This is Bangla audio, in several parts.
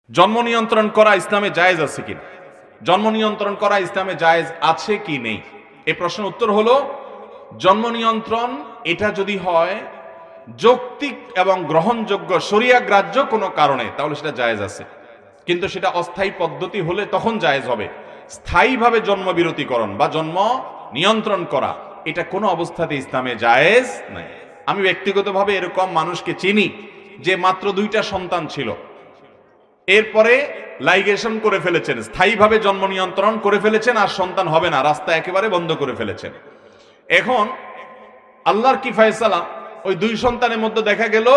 জন্ম নিয়ন্ত্রণ করা ইসলামে জায়েজ আছে কিনা, জন্ম নিয়ন্ত্রণ করা ইসলামে জায়েজ আছে কি নেই, এই প্রশ্নের উত্তর হলো জন্ম নিয়ন্ত্রণ এটা যদি হয় যৌক্তিক এবং গ্রহণযোগ্য শরিয়া গ্রাহ্য কোনো কারণে তাহলে সেটা জায়েজ আছে, কিন্তু সেটা অস্থায়ী পদ্ধতি হলে তখন জায়েজ হবে। স্থায়ীভাবে জন্ম বিরতিকরণ বা জন্ম নিয়ন্ত্রণ করা এটা কোনো অবস্থাতে ইসলামে জায়েজ নাই। আমি ব্যক্তিগতভাবে এরকম মানুষকে চিনি যে মাত্র 2টা সন্তান ছিল, এরপরে লাইগেশন করে ফেলেছেন, স্থায়ীভাবে জন্ম নিয়ন্ত্রণ করে ফেলেছেন, আর সন্তান হবে না, রাস্তা একেবারে বন্ধ করে ফেলেছেন। এখন আল্লাহর কি ফয়সালা, ওই 2 সন্তানের মধ্যে দেখা গেল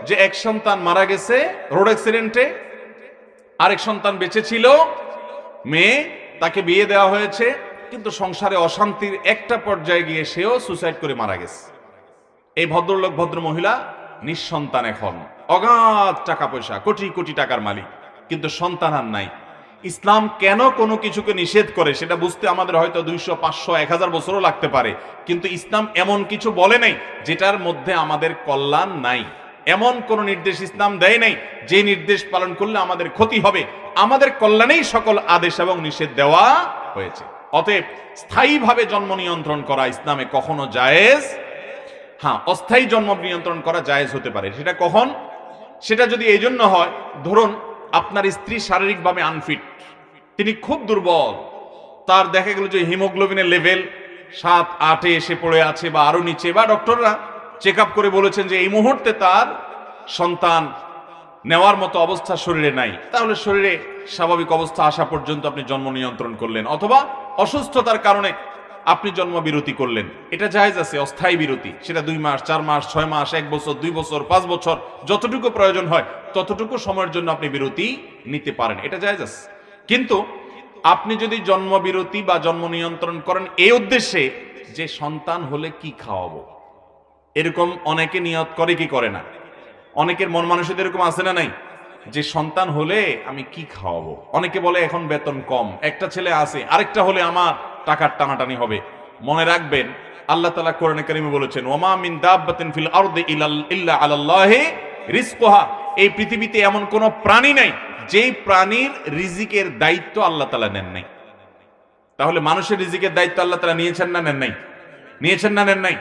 যে এক সন্তান মারা গেছে রোড অ্যাক্সিডেন্টে, আরেক সন্তান বেঁচে ছিল, মেয়ে, তাকে বিয়ে দেওয়া হয়েছে, কিন্তু সংসারে অশান্তির একটা পর্যায়ে গিয়ে সেও সুসাইড করে মারা গেছে। এই ভদ্রলোক ভদ্র মহিলা নিঃসন্তান, এখন অগাধ টাকা পয়সা, কোটি কোটি টাকার মালিক, কিন্তু সন্তান আর নাই। ইসলাম কেন কোনো কিছুকে নিষেধ করে সেটা বুঝতে আমাদের হয়তো 200, 500, 1000 বছরও লাগতে পারে, কিন্তু ইসলাম এমন কিছু বলে নাই যেটার মধ্যে আমাদের কল্যাণ নাই। এমন কোন নির্দেশ ইসলাম দেয় নাই যে নির্দেশ পালন করলে আমাদের ক্ষতি হবে। আমাদের কল্যাণেই সকল আদেশ এবং নিষেধ দেওয়া হয়েছে। অতএব স্থায়ীভাবে জন্ম নিয়ন্ত্রণ করা ইসলামে কখনো জায়েজ, হ্যাঁ অস্থায়ী জন্ম নিয়ন্ত্রণ করা জায়েজ হতে পারে। সেটা কখন? সেটা যদি এই জন্য হয়, ধরুন আপনার স্ত্রী শারীরিকভাবে আনফিট, তিনি খুব দুর্বল, তার দেখা গেল যে হিমোগ্লোবিনের লেভেল 7-8-এ এসে পড়ে আছে বা আরো নিচে, বা ডক্টররা চেক আপ করে বলেছেন যে এই মুহূর্তে তার সন্তান নেওয়ার মতো অবস্থা শরীরে নাই, তাহলে শরীরে স্বাভাবিক অবস্থা আসা পর্যন্ত আপনি জন্ম নিয়ন্ত্রণ করলেন, অথবা অসুস্থতার কারণে আপনি জন্ম বিরতি করলেন, এটা জায়েজ আছে, অস্থায়ী বিরতি। সেটা 2 মাস, 4 মাস, 6 মাস, 1 বছর, 2 বছর, 5 বছর, যতটুকু প্রয়োজন হয় ততটুকু সময়ের জন্য আপনি বিরতি নিতে পারেন, এটা জায়েজ আছে। কিন্তু আপনি যদি জন্ম বিরতি বা জন্ম নিয়ন্ত্রণ করেন এই উদ্দেশ্যে যে সন্তান হলে কি খাওয়াবো, এরকম অনেকে নিয়ত করে কি করে না, অনেকের মন মানসিকতা এরকম আছে না নাই, যে সন্তান হলে আমি কি খাওয়াবো। অনেকে বলে এখন বেতন কম, একটা ছেলে আছে, আরেকটা হলে আমার টাকার টানাটানি হবে। মনে রাখবেন আল্লাহ তাআলা কোরআনে কারিমে বলেছেন, ওমা মিন দাব্বাতিন ফিল আরদি ইল্লা আলাল্লাহি রিজকুহা, এই পৃথিবীতে এমন কোন প্রাণী নাই যেই প্রাণীর রিজিকের দায়িত্ব আল্লাহ তাআলা নেন নাই। তাহলে মানুষের রিজিকের দায়িত্ব আল্লাহ তাআলা নিয়েছেন না নেন নাই? নিয়েছেন না নেন নাই?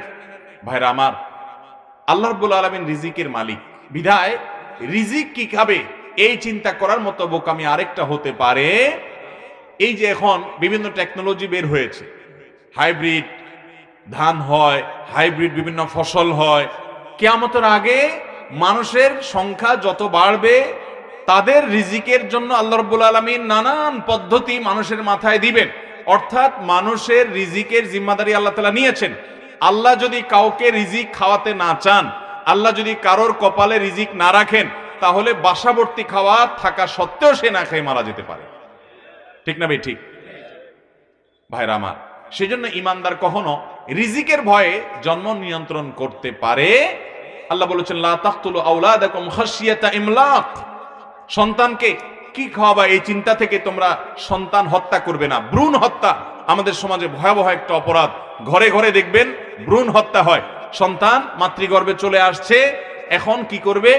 ভাইরা আমার, আল্লাহ রাব্বুল আলামিন রিজিকের মালিক, বিধায় রিজিক কি খাবে এই চিন্তা করার মতো বোকামি আরেকটা হতে পারে। এই যে এখন বিভিন্ন টেকনোলজি বের হয়েছে, হাইব্রিড ধান হয়, হাইব্রিড বিভিন্ন ফসল হয়, কিয়ামতের আগে মানুষের সংখ্যা যত বাড়বে তাদের রিজিকের জন্য আল্লাহ রাব্বুল আলামিন নানান পদ্ধতি মানুষের মাথায় দিবেন। অর্থাৎ মানুষের রিজিকের জিম্মাদারি আল্লাহ তাআলা নিয়েছেন। আল্লাহ যদি কাউকে রিজিক খাওয়াতে না চান, আল্লাহ যদি কারোর কপালে রিজিক না রাখেন, তাহলে বাসাবর্তী খাওয়া থাকা সত্ত্বেও সে না খেয়ে মারা যেতে পারে। ঠিক না ভাই? ঠিক ভাইরা আমার, সেজন্য ইমানদার কখনো রিজিকের ভয়ে জন্ম নিয়ন্ত্রণ করতে পারে। আল্লাহ বলেছেন, লা তাকতুলু আওলাদাকুম খাশিয়াতা ইমলাক, সন্তানকে কি খাওয়াবা এই চিন্তা থেকে তোমরা সন্তান হত্যা করবে না। ভ্রূণ হত্যা আমাদের সমাজে ভয়াবহ একটা অপরাধ। ঘরে ঘরে দেখবেন ভ্রূণ হত্যা হয়। সন্তান মাতৃগর্ভে চলে আসছে, এখন কি করবে?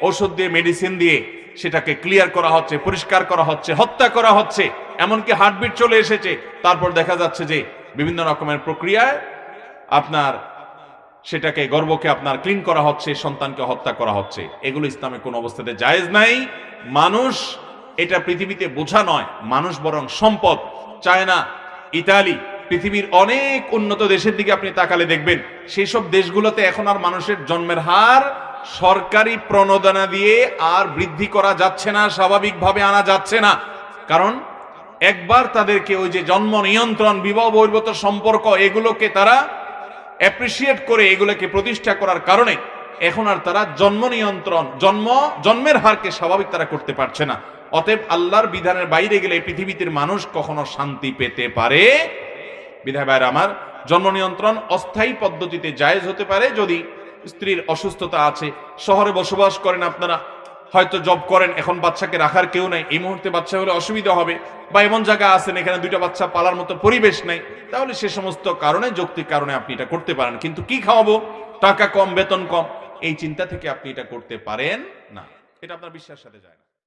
ঔষধ দিয়ে, মেডিসিন দিয়ে সেটাকে ক্লিয়ার করা হচ্ছে, পরিষ্কার করা হচ্ছে, হত্যা করা হচ্ছে, এমনকি হার্টবিট চলে এসেছে। তারপর দেখা যাচ্ছে যে বিভিন্ন রকমের প্রক্রিয়ায় আপনার সেটাকে, গর্ভকে আপনার ক্লিন করা হচ্ছে, সন্তানকে হত্যা করা হচ্ছে। এগুলো ইসলামে কোন অবস্থাতে জায়েজ নাই। মানুষ এটা পৃথিবীতে বোঝা নয়, মানুষ বরং সম্পদ। চায়না, ইতালি, পৃথিবীর অনেক উন্নত দেশের দিকে আপনি তাকালে দেখবেন সেই সব দেশগুলোতে এখন আর মানুষের জন্মের হার সরকারি প্রণোদনা দিয়ে আর বৃদ্ধি করা যাচ্ছে না, স্বাভাবিকভাবে আনা যাচ্ছে না। কারণ একবার তাদেরকে ওই যে জন্ম নিয়ন্ত্রণ, বিবাহ বহির্ভূত সম্পর্ক, এগুলোকে তারা অ্যাপ্রিসিয়েট করে এগুলোকে প্রতিষ্ঠা করার কারণে এখন আর তারা জন্ম নিয়ন্ত্রণ, জন্মের হারকে স্বাভাবিক তারা করতে পারছে না। অতএব আল্লাহর বিধানের বাইরে গেলে পৃথিবীতে মানুষ কখনো শান্তি পেতে পারে। বিধায় ভাইরা আমার, জন্ম নিয়ন্ত্রণ অস্থায়ী পদ্ধতিতে জায়েজ হতে পারে যদি স্ত্রীর অসুস্থতা আছে। শহরে বসবাস করেন আপনারা, হয়তো জব করেন, এখন বাচ্চাকে রাখার কেউ নাই, এই মুহূর্তে বাচ্চা হলে অসুবিধা হবে, বা এমন জায়গা আছেন এখানে 2টা বাচ্চা পালার মতো পরিবেশ নাই, তাহলে সে সমস্ত কারণে, যৌক্তিক কারণে আপনি এটা করতে পারেন। কিন্তু কি খাওয়াবো, টাকা কম, বেতন কম, এই চিন্তা থেকে আপনি এটা করতে পারেন না, এটা আপনার বিশ্বাসের সাথে যায় না।